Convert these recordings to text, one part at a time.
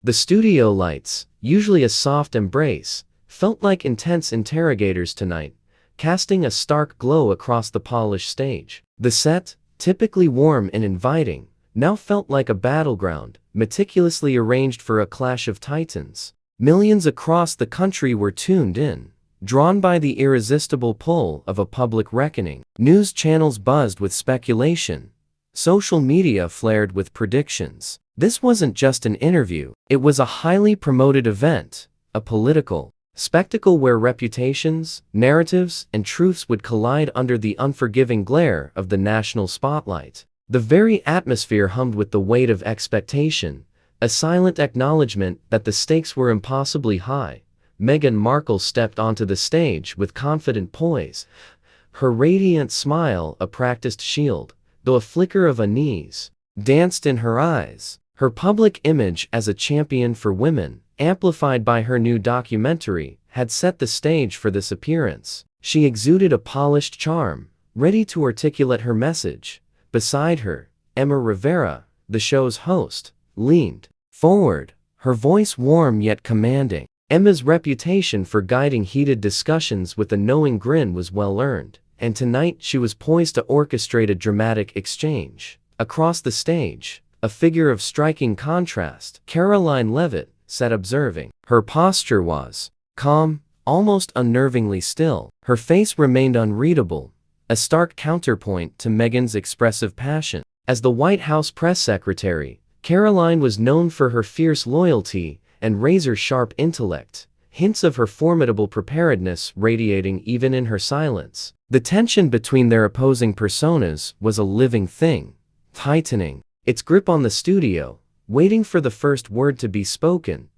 The studio lights, usually a soft embrace, felt like intense interrogators tonight, casting a stark glow across the polished stage. The set, typically warm and inviting, now felt like a battleground, meticulously arranged for a clash of titans. Millions across the country were tuned in, drawn by the irresistible pull of a public reckoning. News channels buzzed with speculation. Social media flared with predictions. This wasn't just an interview, it was a highly promoted event, a political spectacle where reputations, narratives, and truths would collide under the unforgiving glare of the national spotlight. The very atmosphere hummed with the weight of expectation, a silent acknowledgement that the stakes were impossibly high. Meghan Markle stepped onto the stage with confident poise, her radiant smile a practiced shield, though a flicker of unease danced in her eyes. Her public image as a champion for women, amplified by her new documentary, had set the stage for this appearance. She exuded a polished charm, ready to articulate her message. Beside her, Emma Rivera, the show's host, leaned forward, her voice warm yet commanding. Emma's reputation for guiding heated discussions with a knowing grin was well earned, and tonight she was poised to orchestrate a dramatic exchange. Across the stage, a figure of striking contrast, Karoline sat observing. Her posture was calm, almost unnervingly still. Her face remained unreadable, a stark counterpoint to Meghan's expressive passion. As the White House press secretary, Karoline was known for her fierce loyalty and razor-sharp intellect, hints of her formidable preparedness radiating even in her silence. The tension between their opposing personas was a living thing, tightening its grip on the studio. Waiting for the first word to be spoken,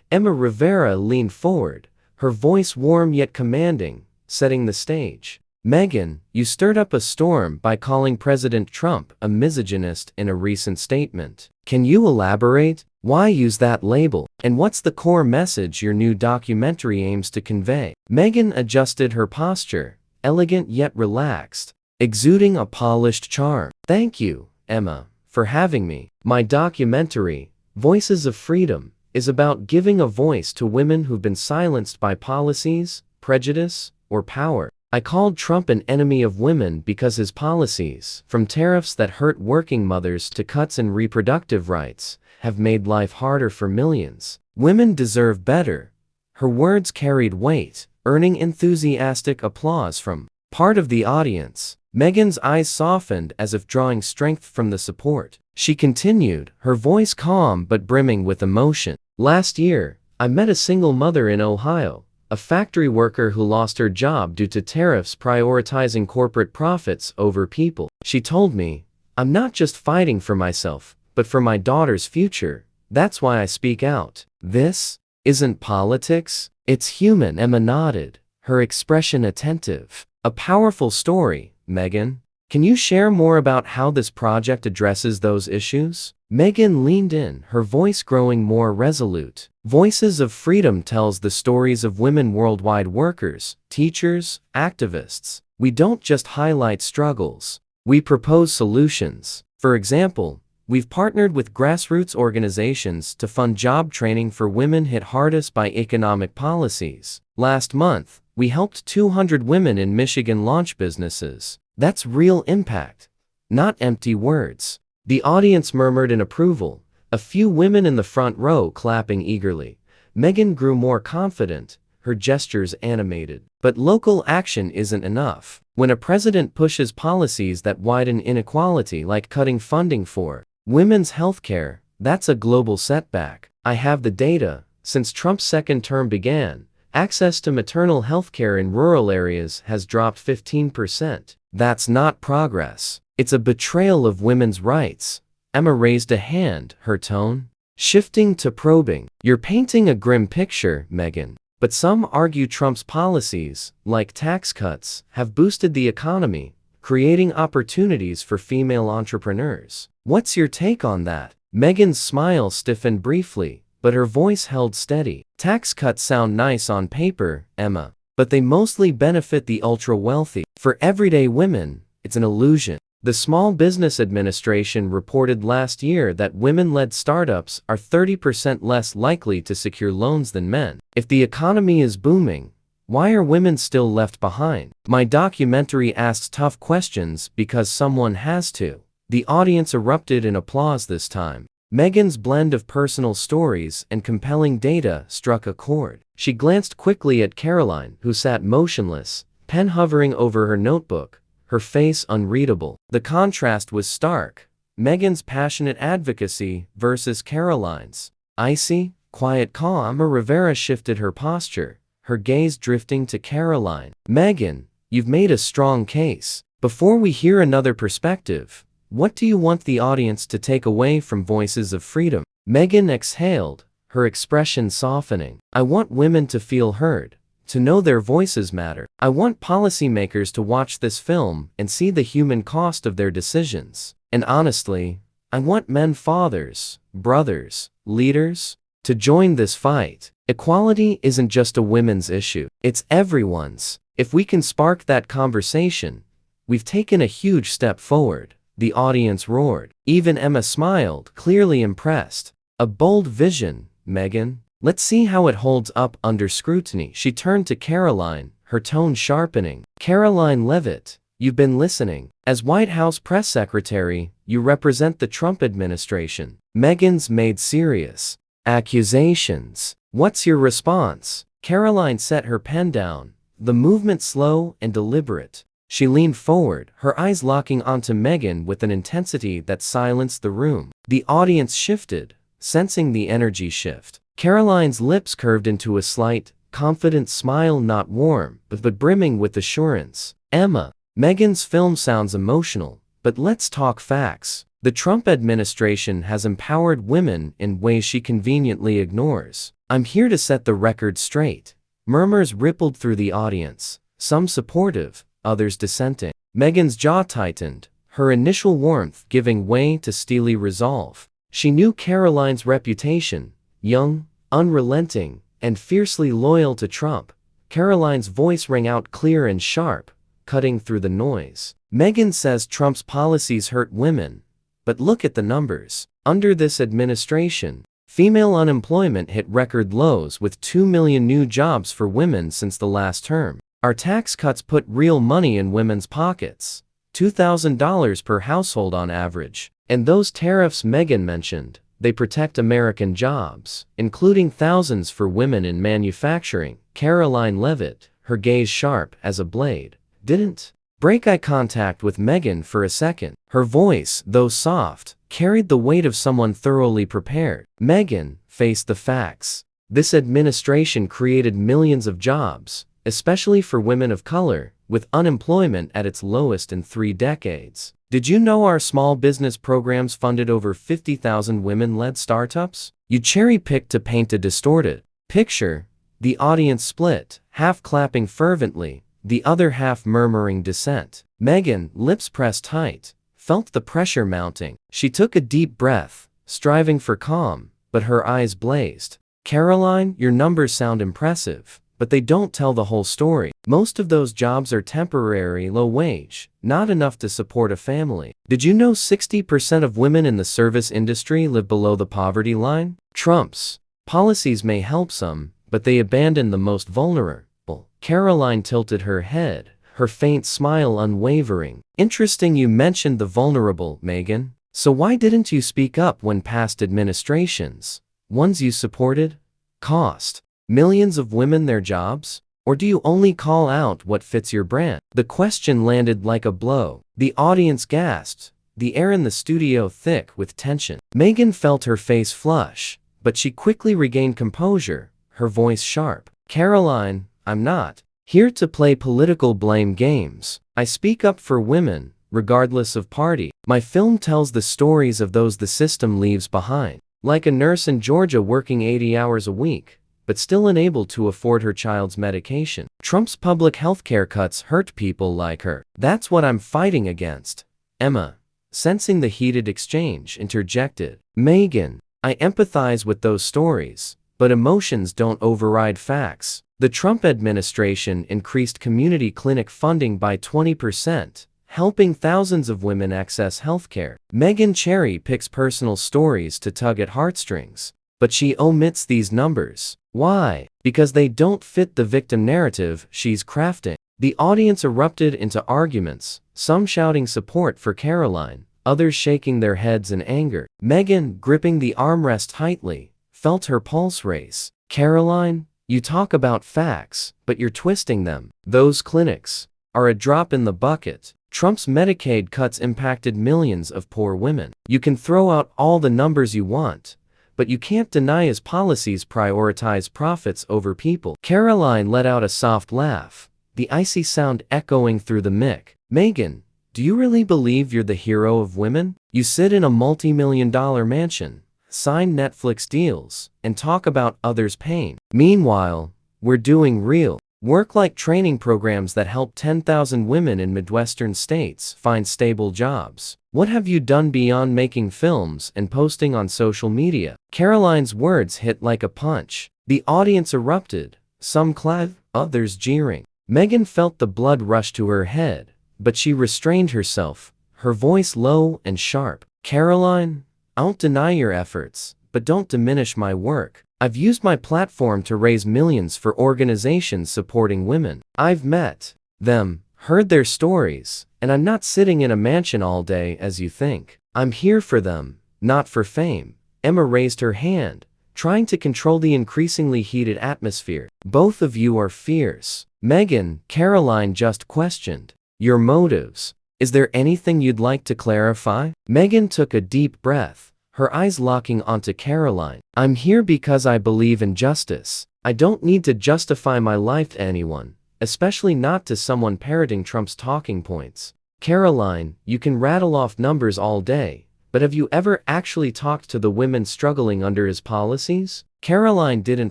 Emma Rivera leaned forward, her voice warm yet commanding, setting the stage. "Meghan, you stirred up a storm by calling President Trump a misogynist in a recent statement. Can you elaborate? Why use that label? And what's the core message your new documentary aims to convey?" Meghan adjusted her posture, elegant yet relaxed, exuding a polished charm. "Thank you, Emma, for having me. My documentary, Voices of Freedom, is about giving a voice to women who've been silenced by policies, prejudice, or power. I called Trump an enemy of women because his policies, from tariffs that hurt working mothers to cuts in reproductive rights, have made life harder for millions. Women deserve better." Her words carried weight, earning enthusiastic applause from part of the audience. Meghan's eyes softened as if drawing strength from the support. She continued, her voice calm but brimming with emotion. "Last year, I met a single mother in Ohio, a factory worker who lost her job due to tariffs prioritizing corporate profits over people. She told me, 'I'm not just fighting for myself, but for my daughter's future. That's why I speak out.' This isn't politics, it's human." Emma nodded, her expression attentive. "A powerful story, Meghan. Can you share more about how this project addresses those issues?" Meghan leaned in, her voice growing more resolute. "Voices of Freedom tells the stories of women worldwide, workers, teachers, activists. We don't just highlight struggles. We propose solutions. For example, we've partnered with grassroots organizations to fund job training for women hit hardest by economic policies. Last month, we helped 200 women in Michigan launch businesses. That's real impact, not empty words." The audience murmured in approval, a few women in the front row clapping eagerly. Meghan grew more confident, her gestures animated. But local action isn't enough. When a president pushes policies that widen inequality, like cutting funding for women's health care, that's a global setback. "I have the data. Since Trump's second term began, access to maternal health care in rural areas has dropped 15%. That's not progress. It's a betrayal of women's rights." Emma raised a hand, her tone shifting to probing. "You're painting a grim picture, Meghan. But some argue Trump's policies, like tax cuts, have boosted the economy, creating opportunities for female entrepreneurs. What's your take on that?" Meghan's smile stiffened briefly, but her voice held steady. "Tax cuts sound nice on paper, Emma, but they mostly benefit the ultra-wealthy. For everyday women, it's an illusion. The Small Business Administration reported last year that women-led startups are 30% less likely to secure loans than men. If the economy is booming, why are women still left behind? My documentary asks tough questions because someone has to. The audience erupted in applause this time. Meghan's blend of personal stories and compelling data struck a chord. She glanced quickly at Karoline, who sat motionless, pen hovering over her notebook, her face unreadable. The contrast was stark. Meghan's passionate advocacy versus Karoline's icy, quiet calm. Rivera shifted her posture, her gaze drifting to Karoline. Meghan, you've made a strong case. Before we hear another perspective, what do you want the audience to take away from Voices of Freedom? Meghan exhaled, her expression softening. I want women to feel heard, to know their voices matter. I want policymakers to watch this film and see the human cost of their decisions. And honestly, I want men, fathers, brothers, leaders, to join this fight. Equality isn't just a women's issue, it's everyone's. If we can spark that conversation, we've taken a huge step forward. The audience roared. Even Emma smiled, clearly impressed. A bold vision, Meghan. Let's see how it holds up under scrutiny. She turned to Karoline, her tone sharpening. Karoline Leavitt, you've been listening. As White House press secretary, you represent the Trump administration. Meghan's made serious accusations. What's your response? Karoline set her pen down, the movement slow and deliberate. She leaned forward, her eyes locking onto Meghan with an intensity that silenced the room. The audience shifted, sensing the energy shift. Karoline's lips curved into a slight, confident smile, not warm, but brimming with assurance. Emma, Meghan's film sounds emotional, but let's talk facts. The Trump administration has empowered women in ways she conveniently ignores. I'm here to set the record straight. Murmurs rippled through the audience, some supportive, others dissenting. Meghan's jaw tightened, her initial warmth giving way to steely resolve. She knew Karoline's reputation, young, unrelenting, and fiercely loyal to Trump. Karoline's voice rang out clear and sharp, cutting through the noise. Meghan says Trump's policies hurt women, but look at the numbers. Under this administration, female unemployment hit record lows with 2 million new jobs for women since the last term. Our tax cuts put real money in women's pockets, $2,000 per household on average. And those tariffs Meghan mentioned, they protect American jobs, including thousands for women in manufacturing. Karoline Leavitt, her gaze sharp as a blade, didn't break eye contact with Meghan for a second. Her voice, though soft, carried the weight of someone thoroughly prepared. Meghan, face the facts. This administration created millions of jobs, especially for women of color, with unemployment at its lowest in 3 decades. Did you know our small business programs funded over 50,000 women-led startups? You cherry-picked to paint a distorted picture. The audience split, half clapping fervently, the other half murmuring dissent. Meghan, lips pressed tight, felt the pressure mounting. She took a deep breath, striving for calm, but her eyes blazed. Karoline, your numbers sound impressive, but they don't tell the whole story. Most of those jobs are temporary, low wage, not enough to support a family. Did you know 60% of women in the service industry live below the poverty line? Trump's policies may help some, but they abandon the most vulnerable. Karoline tilted her head, her faint smile unwavering. Interesting you mentioned the vulnerable, Meghan. So why didn't you speak up when past administrations, ones you supported, cost millions of women their jobs? Or do you only call out what fits your brand? The question landed like a blow. The audience gasped, the air in the studio thick with tension. Meghan felt her face flush, but she quickly regained composure, her voice sharp. Karoline, I'm not here to play political blame games. I speak up for women, regardless of party. My film tells the stories of those the system leaves behind. Like a nurse in Georgia working 80 hours a week, but still unable to afford her child's medication. Trump's public health care cuts hurt people like her. That's what I'm fighting against. Emma, sensing the heated exchange, interjected. Meghan, I empathize with those stories, but emotions don't override facts. The Trump administration increased community clinic funding by 20%, helping thousands of women access healthcare. Meghan cherry-picks personal stories to tug at heartstrings. But she omits these numbers. Why? Because they don't fit the victim narrative she's crafting. The audience erupted into arguments, some shouting support for Karoline, others shaking their heads in anger. Meghan, gripping the armrest tightly, felt her pulse race. Karoline, you talk about facts, but you're twisting them. Those clinics are a drop in the bucket. Trump's Medicaid cuts impacted millions of poor women. You can throw out all the numbers you want, but you can't deny his policies prioritize profits over people. Karoline let out a soft laugh, the icy sound echoing through the mic. Meghan, do you really believe you're the hero of women? You sit in a multi-million-dollar mansion, sign Netflix deals, and talk about others' pain. Meanwhile, we're doing real work like training programs that help 10,000 women in Midwestern states find stable jobs. What have you done beyond making films and posting on social media? Karoline's words hit like a punch. The audience erupted, some clapped, others jeering. Meghan felt the blood rush to her head, but she restrained herself, her voice low and sharp. Karoline, I don't deny your efforts, but don't diminish my work. I've used my platform to raise millions for organizations supporting women. I've met them, heard their stories, and I'm not sitting in a mansion all day as you think. I'm here for them, not for fame. Emma raised her hand, trying to control the increasingly heated atmosphere. Both of you are fierce. Meghan, Karoline just questioned. Your motives. Is there anything you'd like to clarify? Meghan took a deep breath, her eyes locking onto Karoline. I'm here because I believe in justice. I don't need to justify my life to anyone, especially not to someone parroting Trump's talking points. Karoline, you can rattle off numbers all day, but have you ever actually talked to the women struggling under his policies? Karoline didn't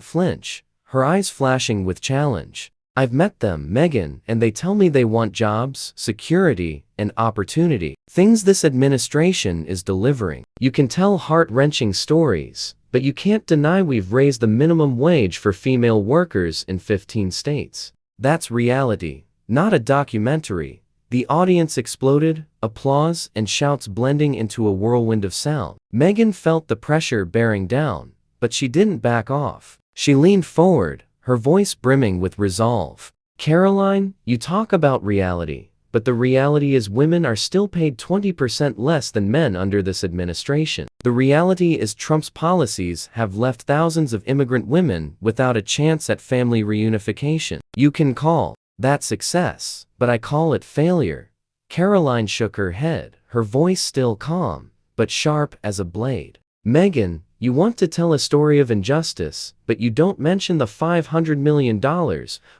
flinch, her eyes flashing with challenge. I've met them, Meghan, and they tell me they want jobs, security, and opportunity. Things this administration is delivering. You can tell heart-wrenching stories, but you can't deny we've raised the minimum wage for female workers in 15 states. That's reality, not a documentary. The audience exploded, applause and shouts blending into a whirlwind of sound. Meghan felt the pressure bearing down, but she didn't back off. She leaned forward, her voice brimming with resolve. Karoline, you talk about reality, but the reality is women are still paid 20% less than men under this administration. The reality is Trump's policies have left thousands of immigrant women without a chance at family reunification. You can call that success, but I call it failure. Karoline shook her head, her voice still calm, but sharp as a blade. Meghan, you want to tell a story of injustice, but you don't mention the $500 million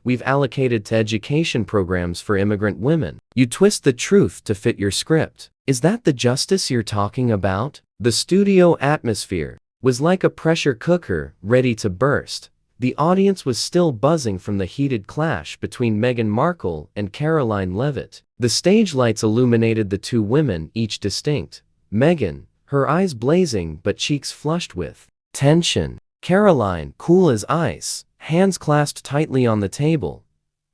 we've allocated to education programs for immigrant women. You twist the truth to fit your script. Is that the justice you're talking about? The studio atmosphere was like a pressure cooker, ready to burst. The audience was still buzzing from the heated clash between Meghan Markle and Karoline Leavitt. The stage lights illuminated the two women, each distinct. Meghan, her eyes blazing but cheeks flushed with tension. Karoline, cool as ice, hands clasped tightly on the table,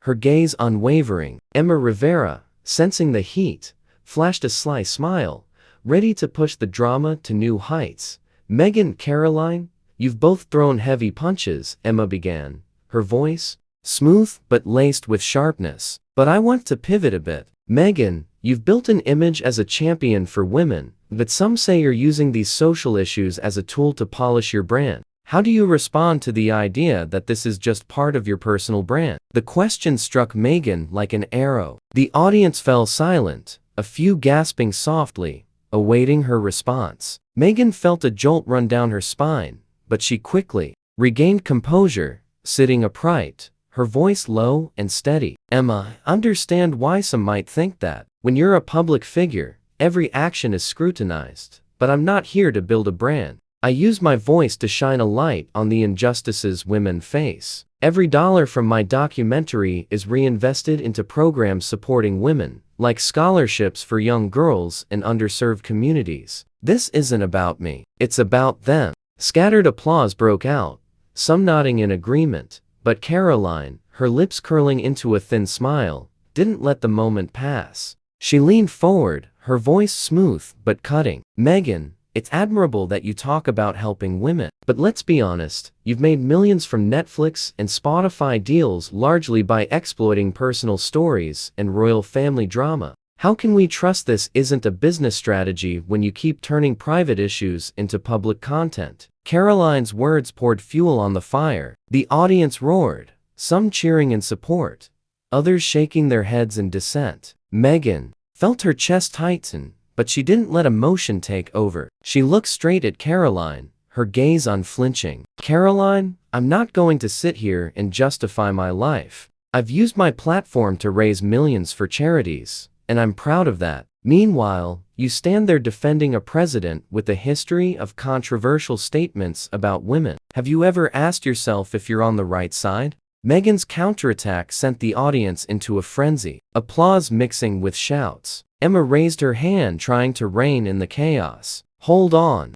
her gaze unwavering. Emma Rivera, sensing the heat, flashed a sly smile, ready to push the drama to new heights. Meghan, Karoline, you've both thrown heavy punches, Emma began, her voice smooth but laced with sharpness. But I want to pivot a bit. Meghan, you've built an image as a champion for women, but some say you're using these social issues as a tool to polish your brand. How do you respond to the idea that this is just part of your personal brand? The question struck Meghan like an arrow. The audience fell silent, a few gasping softly, awaiting her response. Meghan felt a jolt run down her spine, but she quickly regained composure, sitting upright, her voice low and steady. Emma, I understand why some might think that. When you're a public figure, every action is scrutinized. But I'm not here to build a brand. I use my voice to shine a light on the injustices women face. Every dollar from my documentary is reinvested into programs supporting women, like scholarships for young girls in underserved communities. This isn't about me. It's about them. Scattered applause broke out, some nodding in agreement. But Karoline, her lips curling into a thin smile, didn't let the moment pass. She leaned forward, her voice smooth but cutting. "Meghan, it's admirable that you talk about helping women. But let's be honest, you've made millions from Netflix and Spotify deals largely by exploiting personal stories and royal family drama. How can we trust this isn't a business strategy when you keep turning private issues into public content?" Karoline's words poured fuel on the fire. The audience roared, some cheering in support, others shaking their heads in dissent. Meghan felt her chest tighten, but she didn't let emotion take over. She looked straight at Karoline, her gaze unflinching. "Karoline, I'm not going to sit here and justify my life. I've used my platform to raise millions for charities, and I'm proud of that. Meanwhile, you stand there defending a president with a history of controversial statements about women. Have you ever asked yourself if you're on the right side?" Meghan's counterattack sent the audience into a frenzy, applause mixing with shouts. Emma raised her hand, trying to rein in the chaos. Hold on,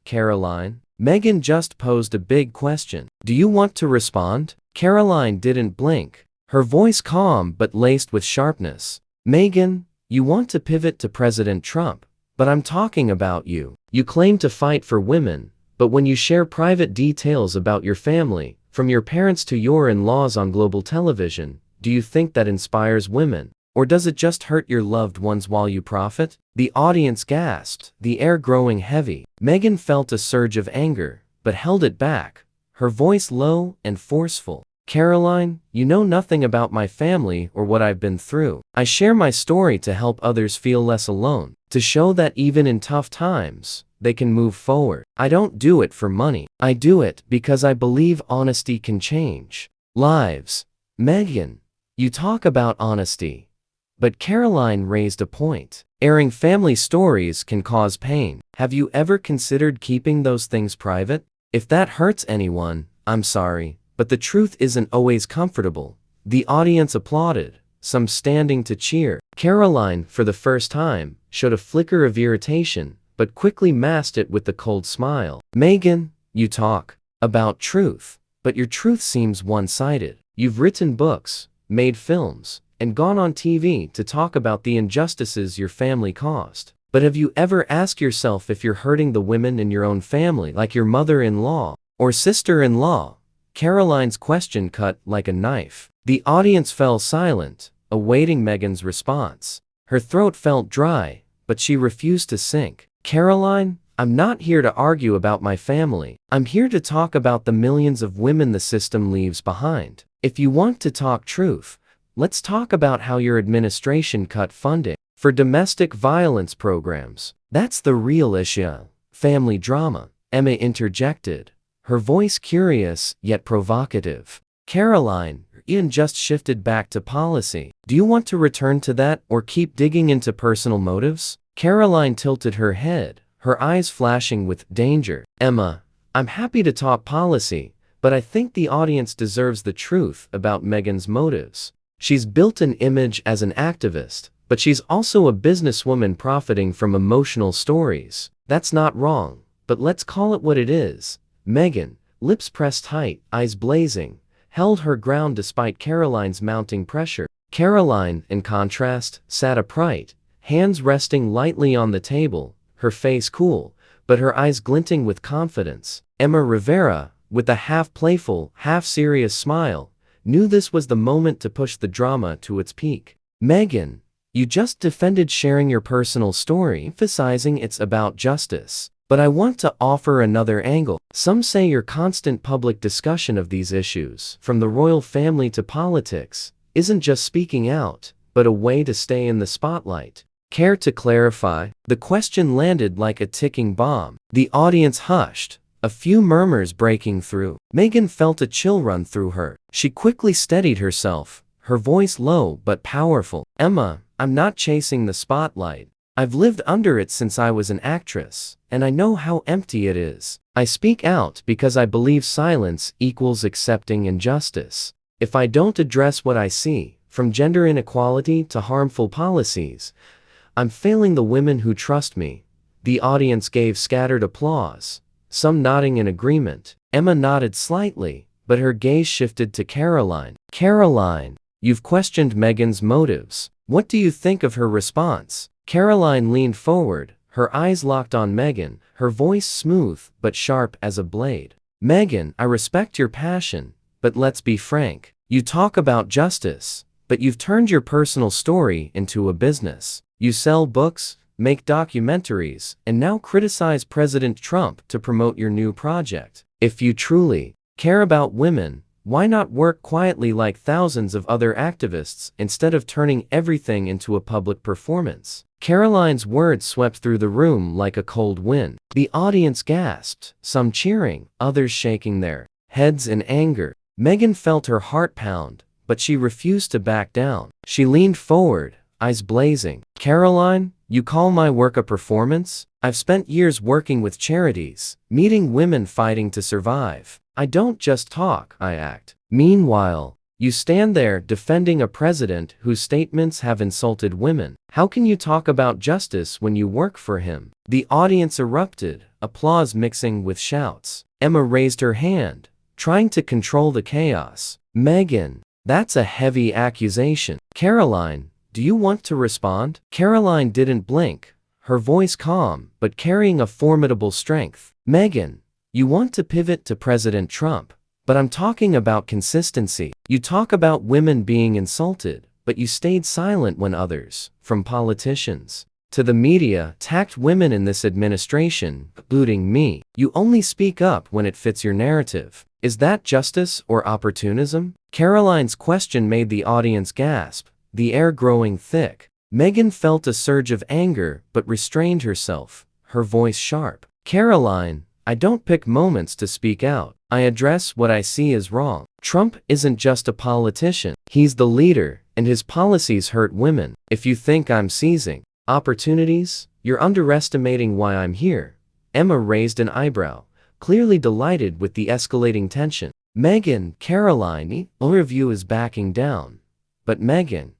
Karoline. Meghan just posed a big question. Do you want to respond?" Karoline didn't blink, her voice calm but laced with sharpness. "Meghan, you want to pivot to President Trump, but I'm talking about you. You claim to fight for women, but when you share private details about your family, from your parents to your in-laws on global television, do you think that inspires women? Or does it just hurt your loved ones while you profit?" The audience gasped, the air growing heavy. Meghan felt a surge of anger, but held it back, her voice low and forceful. "Karoline, you know nothing about my family or what I've been through. I share my story to help others feel less alone, to show that even in tough times, they can move forward. I don't do it for money. I do it because I believe honesty can change lives." "Meghan, you talk about honesty." But Karoline raised a point. "Airing family stories can cause pain. Have you ever considered keeping those things private? If that hurts anyone, I'm sorry, but the truth isn't always comfortable." The audience applauded, some standing to cheer. Karoline, for the first time, showed a flicker of irritation, but quickly masked it with the cold smile. "Meghan, you talk about truth, but your truth seems one-sided. You've written books, made films, and gone on TV to talk about the injustices your family caused. But have you ever asked yourself if you're hurting the women in your own family, like your mother-in-law or sister-in-law?" Karoline's question cut like a knife. The audience fell silent, awaiting Meghan's response. Her throat felt dry, but she refused to sink. "Karoline, I'm not here to argue about my family. I'm here to talk about the millions of women the system leaves behind. If you want to talk truth, let's talk about how your administration cut funding for domestic violence programs. That's the real issue." "Family drama," Emma interjected, her voice curious yet provocative. "Karoline, Ian just shifted back to policy. Do you want to return to that or keep digging into personal motives?" Karoline tilted her head, her eyes flashing with danger. "Emma, I'm happy to talk policy, but I think the audience deserves the truth about Meghan's motives. She's built an image as an activist, but she's also a businesswoman profiting from emotional stories. That's not wrong, but let's call it what it is." Meghan, lips pressed tight, eyes blazing, held her ground despite Karoline's mounting pressure. Karoline, in contrast, sat upright, hands resting lightly on the table, her face cool, but her eyes glinting with confidence. Emma Rivera, with a half-playful, half-serious smile, knew this was the moment to push the drama to its peak. "Meghan, you just defended sharing your personal story, emphasizing it's about justice. But I want to offer another angle. Some say your constant public discussion of these issues, from the royal family to politics, isn't just speaking out, but a way to stay in the spotlight. Care to clarify?" The question landed like a ticking bomb. The audience hushed, a few murmurs breaking through. Meghan felt a chill run through her. She quickly steadied herself, her voice low but powerful. "Emma, I'm not chasing the spotlight. I've lived under it since I was an actress, and I know how empty it is. I speak out because I believe silence equals accepting injustice. If I don't address what I see, from gender inequality to harmful policies, I'm failing the women who trust me." The audience gave scattered applause, some nodding in agreement. Emma nodded slightly, but her gaze shifted to Karoline. "Karoline, You've questioned Meghan's motives. What do you think of her response? Karoline leaned forward, her eyes locked on Meghan, her voice smooth but sharp as a blade. Meghan, I respect your passion, but let's be frank. You talk about justice, but you've turned your personal story into a business. You sell books, make documentaries, and now criticize President Trump to promote your new project. If you truly care about women, why not work quietly like thousands of other activists instead of turning everything into a public performance? Karoline's words swept through the room like a cold wind. The audience gasped, some cheering, others shaking their heads in anger. Meghan felt her heart pound, but she refused to back down. She leaned forward, eyes blazing. Karoline, you call my work a performance? I've spent years working with charities, meeting women fighting to survive. I don't just talk, I act. Meanwhile, you stand there defending a president whose statements have insulted women. How can you talk about justice when you work for him? The audience erupted, applause mixing with shouts. Emma raised her hand, trying to control the chaos. Meghan, that's a heavy accusation. Karoline, do you want to respond? Karoline didn't blink, her voice calm but carrying a formidable strength. Meghan, you want to pivot to President Trump, but I'm talking about consistency. You talk about women being insulted, but you stayed silent when others, from politicians to the media, attacked women in this administration, including me. You only speak up when it fits your narrative. Is that justice or opportunism? Karoline's question made the audience gasp, the air growing thick. Meghan felt a surge of anger but restrained herself, her voice sharp. Karoline, I don't pick moments to speak out. I address what I see as wrong. Trump isn't just a politician. He's the leader, and his policies hurt women. If you think I'm seizing opportunities, you're underestimating why I'm here. Emma raised an eyebrow, clearly delighted with the escalating tension. Meghan, Karoline, overview is backing down. But Meghan,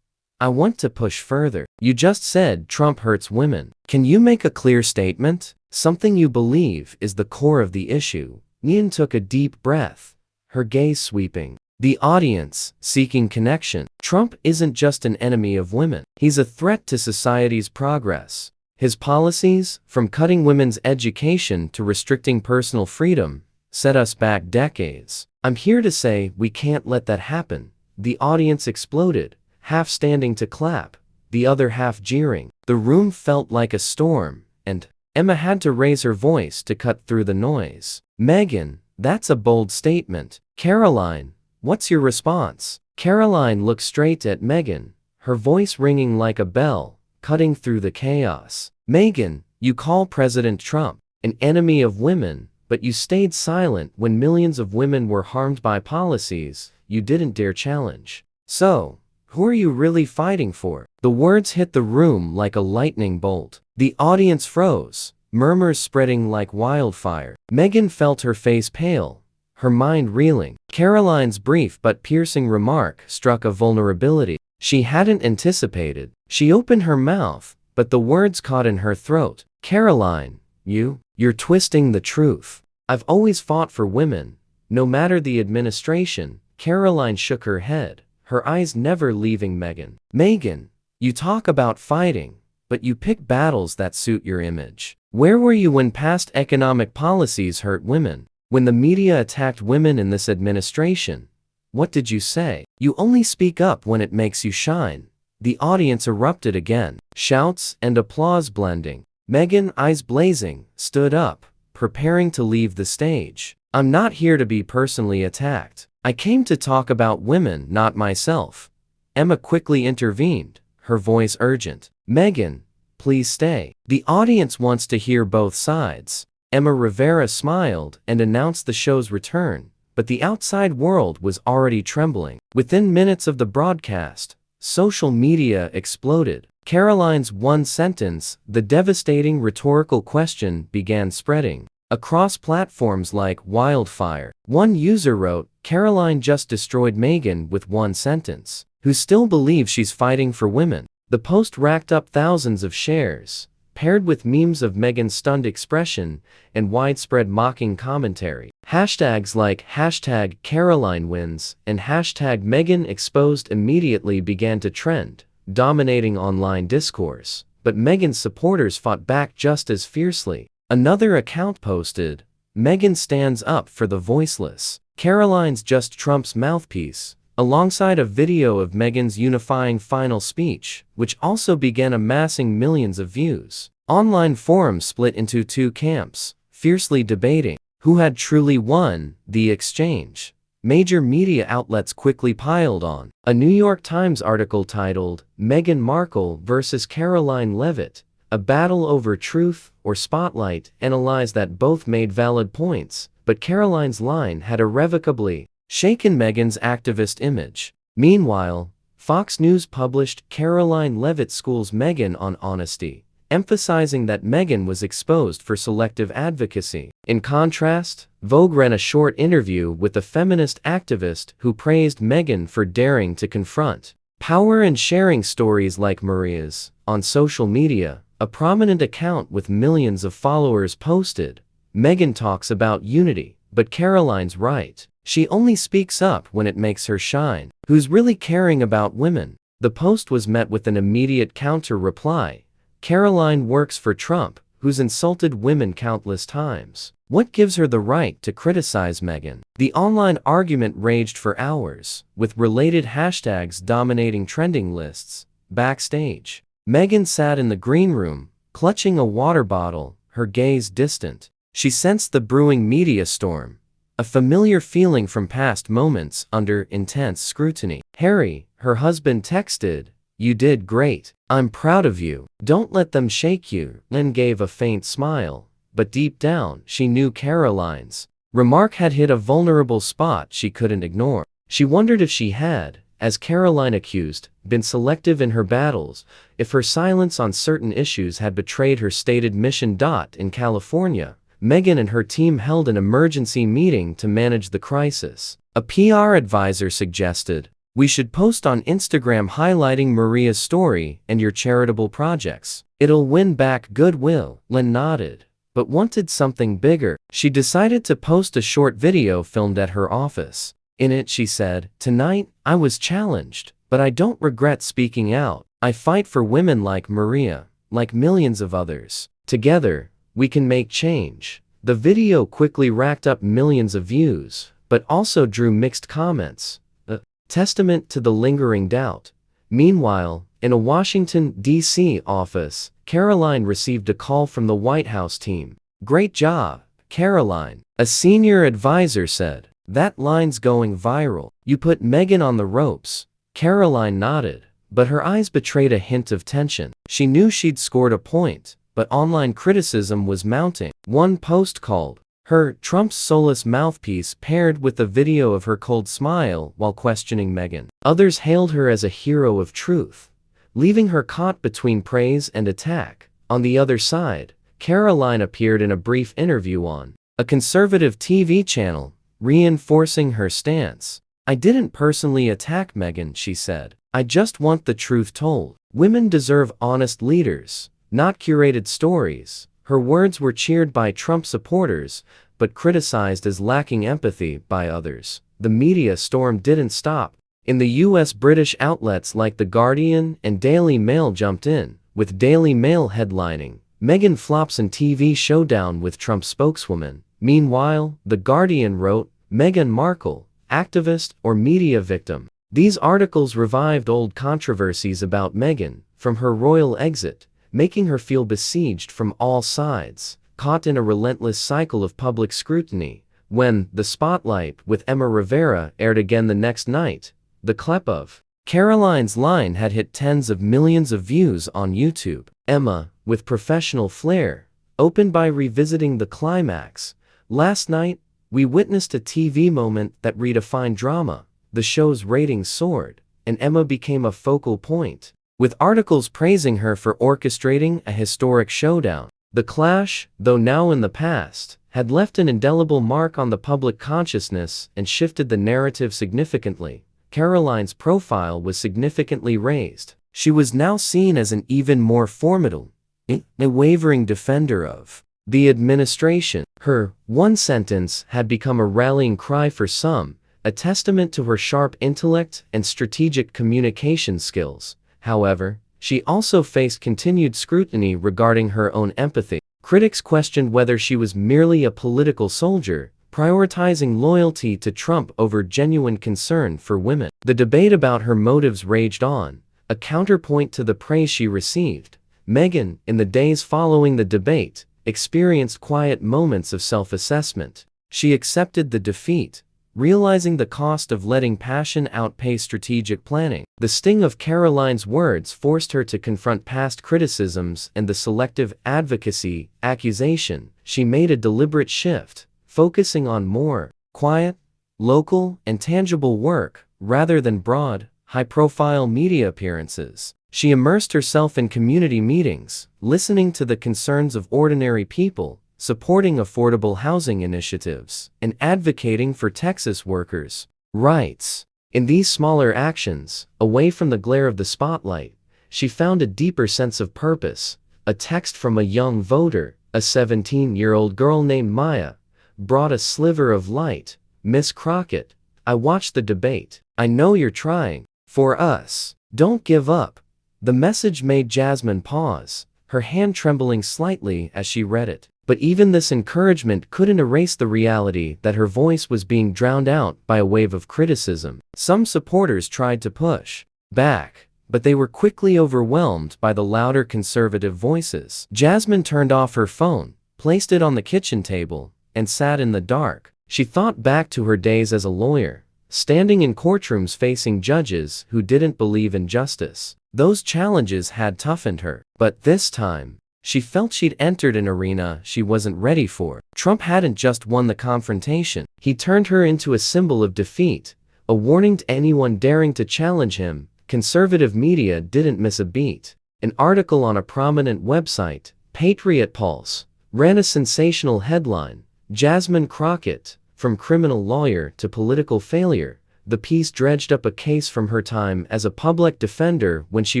I want to push further. You just said Trump hurts women. Can you make a clear statement? Something you believe is the core of the issue. Meghan took a deep breath, her gaze sweeping the audience, seeking connection. Trump isn't just an enemy of women. He's a threat to society's progress. His policies, from cutting women's education to restricting personal freedom, set us back decades. I'm here to say we can't let that happen. The audience exploded, half standing to clap, the other half jeering. The room felt like a storm, and Emma had to raise her voice to cut through the noise. Meghan, that's a bold statement. Karoline, what's your response? Karoline looked straight at Meghan, her voice ringing like a bell, cutting through the chaos. Meghan, you call President Trump an enemy of women, but you stayed silent when millions of women were harmed by policies you didn't dare challenge. So, who are you really fighting for? The words hit the room like a lightning bolt. The audience froze, murmurs spreading like wildfire. Meghan felt her face pale, her mind reeling. Karoline's brief but piercing remark struck a vulnerability she hadn't anticipated. She opened her mouth, but the words caught in her throat. Karoline, you're twisting the truth. I've always fought for women, no matter the administration. Karoline shook her head, her eyes never leaving Meghan. Meghan, you talk about fighting, but you pick battles that suit your image. Where were you when past economic policies hurt women? When the media attacked women in this administration? What did you say? You only speak up when it makes you shine. The audience erupted again, shouts and applause blending. Meghan, eyes blazing, stood up, preparing to leave the stage. I'm not here to be personally attacked. I came to talk about women, not myself. Emma quickly intervened, her voice urgent. Meghan, please stay. The audience wants to hear both sides. Emma Rivera smiled and announced the show's return, but the outside world was already trembling. Within minutes of the broadcast, social media exploded. Karoline's one sentence, the devastating rhetorical question, began spreading across platforms like wildfire. One user wrote, Karoline just destroyed Meghan with one sentence. Who still believes she's fighting for women? The post racked up thousands of shares, paired with memes of Meghan's stunned expression and widespread mocking commentary. Hashtags like #CarolineWins and #MeghanExposed immediately began to trend, dominating online discourse. But Meghan's supporters fought back just as fiercely. Another account posted, "Meghan stands up for the voiceless. Karoline's just Trump's mouthpiece," alongside a video of Meghan's unifying final speech, which also began amassing millions of views. Online forums split into two camps, fiercely debating who had truly won the exchange. Major media outlets quickly piled on. A New York Times article titled, "Meghan Markle versus Karoline Leavitt, a battle over truth or spotlight," analyzed that both made valid points, but Karoline's line had irrevocably shaken Meghan's activist image. Meanwhile, Fox News published Karoline Leavitt schools Meghan on honesty, emphasizing that Meghan was exposed for selective advocacy. In contrast, Vogue ran a short interview with a feminist activist who praised Meghan for daring to confront power and sharing stories like Maria's. On social media, a prominent account with millions of followers posted, "Meghan talks about unity, but Karoline's right. She only speaks up when it makes her shine. Who's really caring about women?" The post was met with an immediate counter-reply. "Karoline works for Trump, who's insulted women countless times. What gives her the right to criticize Meghan?" The online argument raged for hours, with related hashtags dominating trending lists. Backstage, Meghan sat in the green room, clutching a water bottle, her gaze distant. She sensed the brewing media storm, a familiar feeling from past moments under intense scrutiny. Harry, her husband, texted, "You did great. I'm proud of you. Don't let them shake you." Lynn gave a faint smile, but deep down she knew Karoline's remark had hit a vulnerable spot she couldn't ignore. She wondered if she had, as Karoline accused, been selective in her battles, if her silence on certain issues had betrayed her stated mission. In California, Meghan and her team held an emergency meeting to manage the crisis. A PR advisor suggested, "We should post on Instagram highlighting Maria's story and your charitable projects. It'll win back goodwill." Lynn nodded, but wanted something bigger. She decided to post a short video filmed at her office. In it she said, "Tonight, I was challenged, but I don't regret speaking out. I fight for women like Maria, like millions of others. Together, we can make change." The video quickly racked up millions of views, but also drew mixed comments, a testament to the lingering doubt. Meanwhile, in a Washington, D.C. office, Karoline received a call from the White House team. "Great job, Karoline," a senior advisor said. "That line's going viral. You put Meghan on the ropes." Karoline nodded, but her eyes betrayed a hint of tension. She knew she'd scored a point, but online criticism was mounting. One post called her Trump's soulless mouthpiece, paired with a video of her cold smile while questioning Meghan. Others hailed her as a hero of truth, leaving her caught between praise and attack. On the other side, Karoline appeared in a brief interview on a conservative TV channel, reinforcing her stance. "I didn't personally attack Meghan," she said. "I just want the truth told. Women deserve honest leaders, not curated stories." Her words were cheered by Trump supporters, but criticized as lacking empathy by others. The media storm didn't stop. In the US, British outlets like The Guardian and Daily Mail jumped in, with Daily Mail headlining, "Meghan flops in TV showdown with Trump spokeswoman." Meanwhile, The Guardian wrote, "Meghan Markle, activist or media victim." These articles revived old controversies about Meghan, from her royal exit, making her feel besieged from all sides, caught in a relentless cycle of public scrutiny. When The Spotlight with Emma Rivera aired again the next night, the clip of Karoline's line had hit tens of millions of views on YouTube. Emma, with professional flair, opened by revisiting the climax. "Last night, we witnessed a TV moment that redefined drama. The show's ratings soared, and Emma became a focal point, with articles praising her for orchestrating a historic showdown." The clash, though now in the past, had left an indelible mark on the public consciousness and shifted the narrative significantly. Karoline's profile was significantly raised. She was now seen as an even more formidable, a wavering defender of the administration. Her one sentence had become a rallying cry for some, a testament to her sharp intellect and strategic communication skills. However, she also faced continued scrutiny regarding her own empathy. Critics questioned whether she was merely a political soldier, prioritizing loyalty to Trump over genuine concern for women. The debate about her motives raged on, a counterpoint to the praise she received. Meghan, in the days following the debate, experienced quiet moments of self-assessment. She accepted the defeat, realizing the cost of letting passion outpace strategic planning. The sting of Karoline's words forced her to confront past criticisms and the selective advocacy accusation. She made a deliberate shift, focusing on more quiet, local, and tangible work rather than broad, high-profile media appearances. She immersed herself in community meetings, listening to the concerns of ordinary people, supporting affordable housing initiatives, and advocating for Texas workers' rights. In these smaller actions, away from the glare of the spotlight, she found a deeper sense of purpose. A text from a young voter, a 17-year-old girl named Maya, brought a sliver of light. "Miss Crockett, I watched the debate. I know you're trying. For us. Don't give up." The message made Jasmine pause, her hand trembling slightly as she read it. But even this encouragement couldn't erase the reality that her voice was being drowned out by a wave of criticism. Some supporters tried to push back, but they were quickly overwhelmed by the louder conservative voices. Jasmine turned off her phone, placed it on the kitchen table, and sat in the dark. She thought back to her days as a lawyer, standing in courtrooms facing judges who didn't believe in justice. Those challenges had toughened her, but this time, she felt she'd entered an arena she wasn't ready for. Trump hadn't just won the confrontation. He turned her into a symbol of defeat, a warning to anyone daring to challenge him. Conservative media didn't miss a beat. An article on a prominent website, Patriot Pulse, ran a sensational headline: "Jasmine Crockett, from criminal lawyer to political failure." The piece dredged up a case from her time as a public defender when she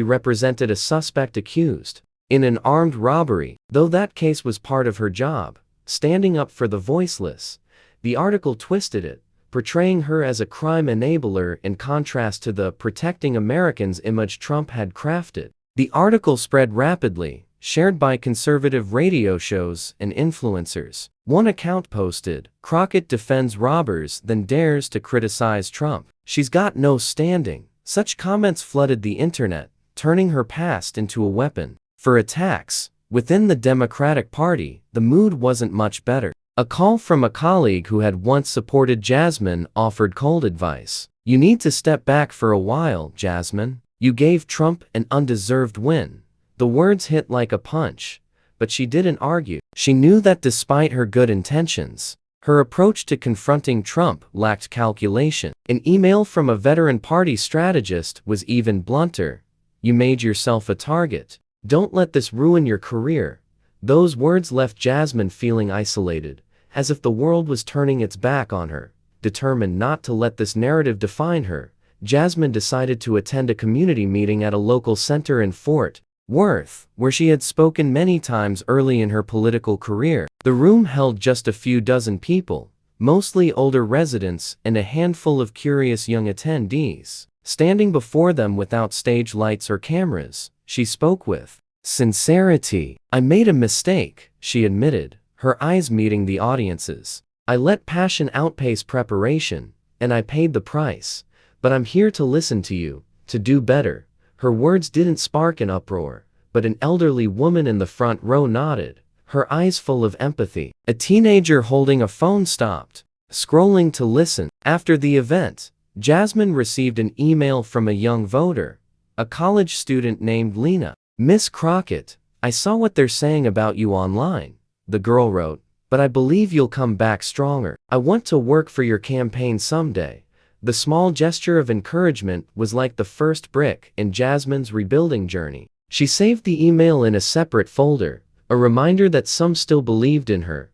represented a suspect accused in an armed robbery. Though that case was part of her job, standing up for the voiceless, the article twisted it, portraying her as a crime enabler in contrast to the protecting Americans image Trump had crafted. The article spread rapidly, shared by conservative radio shows and influencers. One account posted, "Crockett defends robbers then dares to criticize Trump. She's got no standing." Such comments flooded the internet, turning her past into a weapon for attacks. Within the Democratic Party, the mood wasn't much better. A call from a colleague who had once supported Jasmine offered cold advice. "You need to step back for a while, Jasmine. You gave Trump an undeserved win." The words hit like a punch, but she didn't argue. She knew that despite her good intentions, her approach to confronting Trump lacked calculation. An email from a veteran party strategist was even blunter: "You made yourself a target. Don't let this ruin your career." Those words left Jasmine feeling isolated, as if the world was turning its back on her. Determined not to let this narrative define her, Jasmine decided to attend a community meeting at a local center in Fort Worth, where she had spoken many times early in her political career. The room held just a few dozen people, mostly older residents and a handful of curious young attendees. Standing before them without stage lights or cameras, she spoke with sincerity. "I made a mistake," she admitted, her eyes meeting the audience's. "I let passion outpace preparation, and I paid the price. But I'm here to listen to you, to do better." Her words didn't spark an uproar, but an elderly woman in the front row nodded, her eyes full of empathy. A teenager holding a phone stopped, scrolling to listen. After the event, Jasmine received an email from a young voter, a college student named Lena. "Miss Crockett, I saw what they're saying about you online," the girl wrote, "but I believe you'll come back stronger. I want to work for your campaign someday." The small gesture of encouragement was like the first brick in Jasmine's rebuilding journey. She saved the email in a separate folder, a reminder that some still believed in her.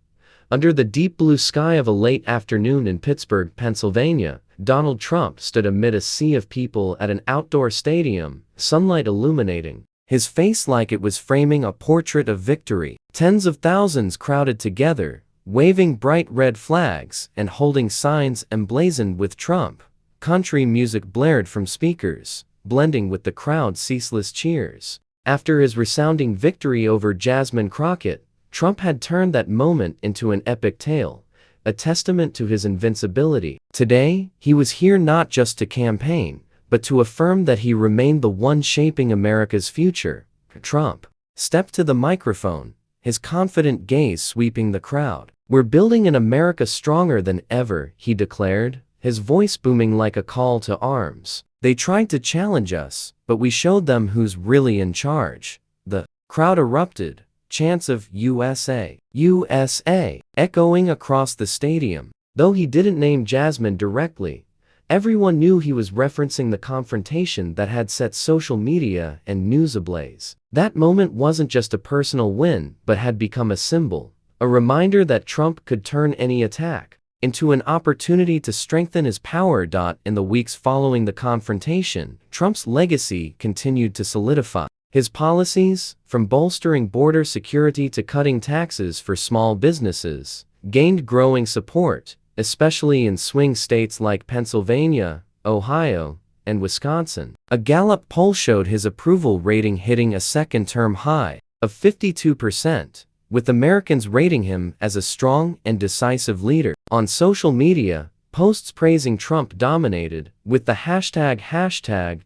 Under the deep blue sky of a late afternoon in Pittsburgh, Pennsylvania, Donald Trump stood amid a sea of people at an outdoor stadium, sunlight illuminating his face like it was framing a portrait of victory. Tens of thousands crowded together, waving bright red flags and holding signs emblazoned with Trump. Country music blared from speakers, blending with the crowd's ceaseless cheers. After his resounding victory over Jasmine Crockett, Trump had turned that moment into an epic tale, a testament to his invincibility. Today, he was here not just to campaign, but to affirm that he remained the one shaping America's future. Trump stepped to the microphone, his confident gaze sweeping the crowd. "We're building an America stronger than ever," he declared, his voice booming like a call to arms. "They tried to challenge us, but we showed them who's really in charge." The crowd erupted, chants of "USA, USA" echoing across the stadium. Though he didn't name Jasmine directly, everyone knew he was referencing the confrontation that had set social media and news ablaze. That moment wasn't just a personal win, but had become a symbol, a reminder that Trump could turn any attack into an opportunity to strengthen his power. In the weeks following the confrontation, Trump's legacy continued to solidify. His policies, from bolstering border security to cutting taxes for small businesses, gained growing support, especially in swing states like Pennsylvania, Ohio, and Wisconsin. A Gallup poll showed his approval rating hitting a second-term high of 52%, with Americans rating him as a strong and decisive leader. On social media, posts praising Trump dominated, with the hashtag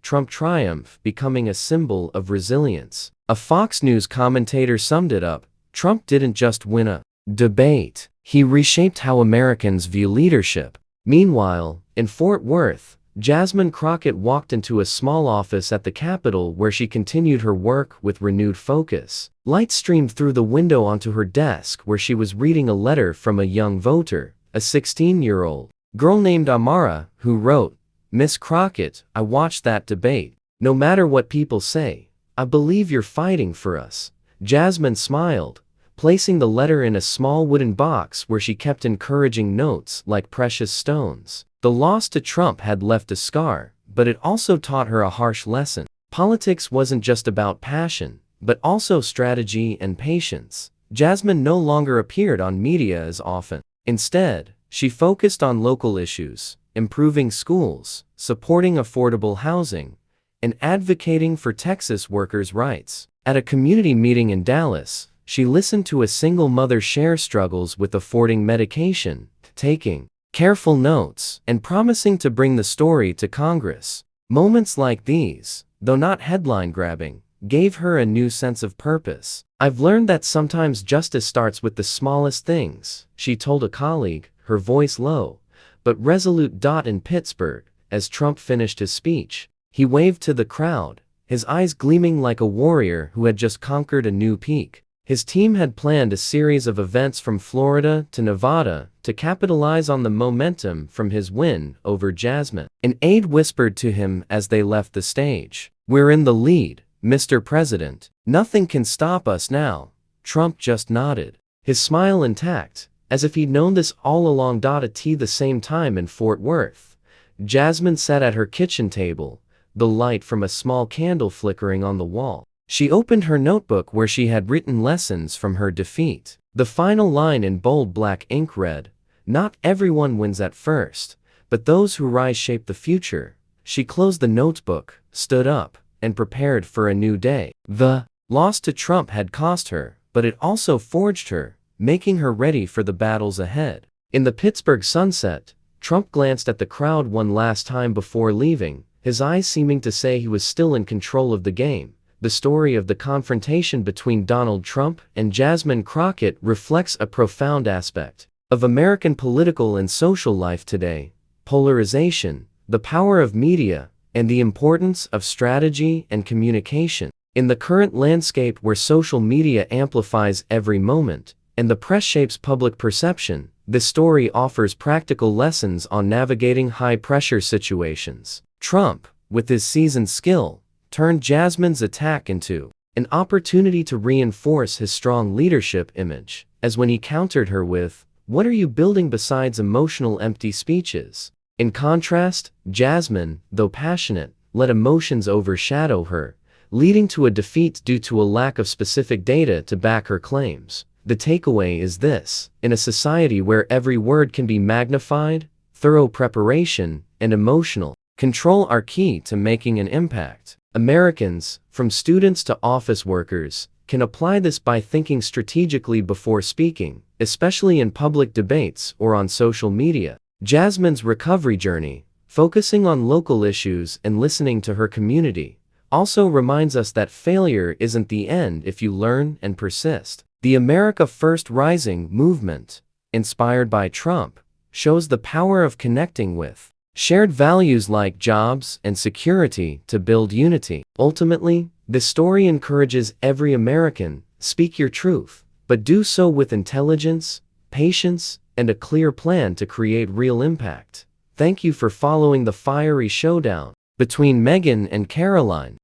#TrumpTriumph becoming a symbol of resilience. A Fox News commentator summed it up: "Trump didn't just win a debate, he reshaped how Americans view leadership." Meanwhile, in Fort Worth, Jasmine Crockett walked into a small office at the Capitol where she continued her work with renewed focus. Light streamed through the window onto her desk where she was reading a letter from a young voter, a 16-year-old girl named Amara, who wrote, "Miss Crockett, I watched that debate. No matter what people say, I believe you're fighting for us." Jasmine smiled, placing the letter in a small wooden box where she kept encouraging notes like precious stones. The loss to Trump had left a scar, but it also taught her a harsh lesson. Politics wasn't just about passion, but also strategy and patience. Jasmine no longer appeared on media as often. Instead, she focused on local issues, improving schools, supporting affordable housing, and advocating for Texas workers' rights. At a community meeting in Dallas, she listened to a single mother share struggles with affording medication, taking careful notes, and promising to bring the story to Congress. Moments like these, though not headline-grabbing, gave her a new sense of purpose. "I've learned that sometimes justice starts with the smallest things," she told a colleague, her voice low, but resolute. In Pittsburgh, as Trump finished his speech, he waved to the crowd, his eyes gleaming like a warrior who had just conquered a new peak. His team had planned a series of events from Florida to Nevada to capitalize on the momentum from his win over Jasmine. An aide whispered to him as they left the stage, "We're in the lead, Mr. President. Nothing can stop us now." Trump just nodded, his smile intact, as if he'd known this all along. At the same time in Fort Worth, Jasmine sat at her kitchen table, the light from a small candle flickering on the wall. She opened her notebook where she had written lessons from her defeat. The final line in bold black ink read, "Not everyone wins at first, but those who rise shape the future." She closed the notebook, stood up, and prepared for a new day. The loss to Trump had cost her, but it also forged her, making her ready for the battles ahead. In the Pittsburgh sunset, Trump glanced at the crowd one last time before leaving, his eyes seeming to say he was still in control of the game. The story of the confrontation between Donald Trump and Jasmine Crockett reflects a profound aspect of American political and social life today: polarization, the power of media, and the importance of strategy and communication. In the current landscape where social media amplifies every moment, and the press shapes public perception, this story offers practical lessons on navigating high-pressure situations. Trump, with his seasoned skill, turned Jasmine's attack into an opportunity to reinforce his strong leadership image, as when he countered her with, "What are you building besides emotional empty speeches?" In contrast, Jasmine, though passionate, let emotions overshadow her, leading to a defeat due to a lack of specific data to back her claims. The takeaway is this: in a society where every word can be magnified, thorough preparation and emotional control are key to making an impact. Americans, from students to office workers, can apply this by thinking strategically before speaking, especially in public debates or on social media. Jasmine's recovery journey, focusing on local issues and listening to her community, also reminds us that failure isn't the end if you learn and persist. The America First Rising movement, inspired by Trump, shows the power of connecting with shared values like jobs and security to build unity. Ultimately, this story encourages every American: speak your truth, but do so with intelligence, patience, and a clear plan to create real impact. Thank you for following the fiery showdown between Meghan and Karoline.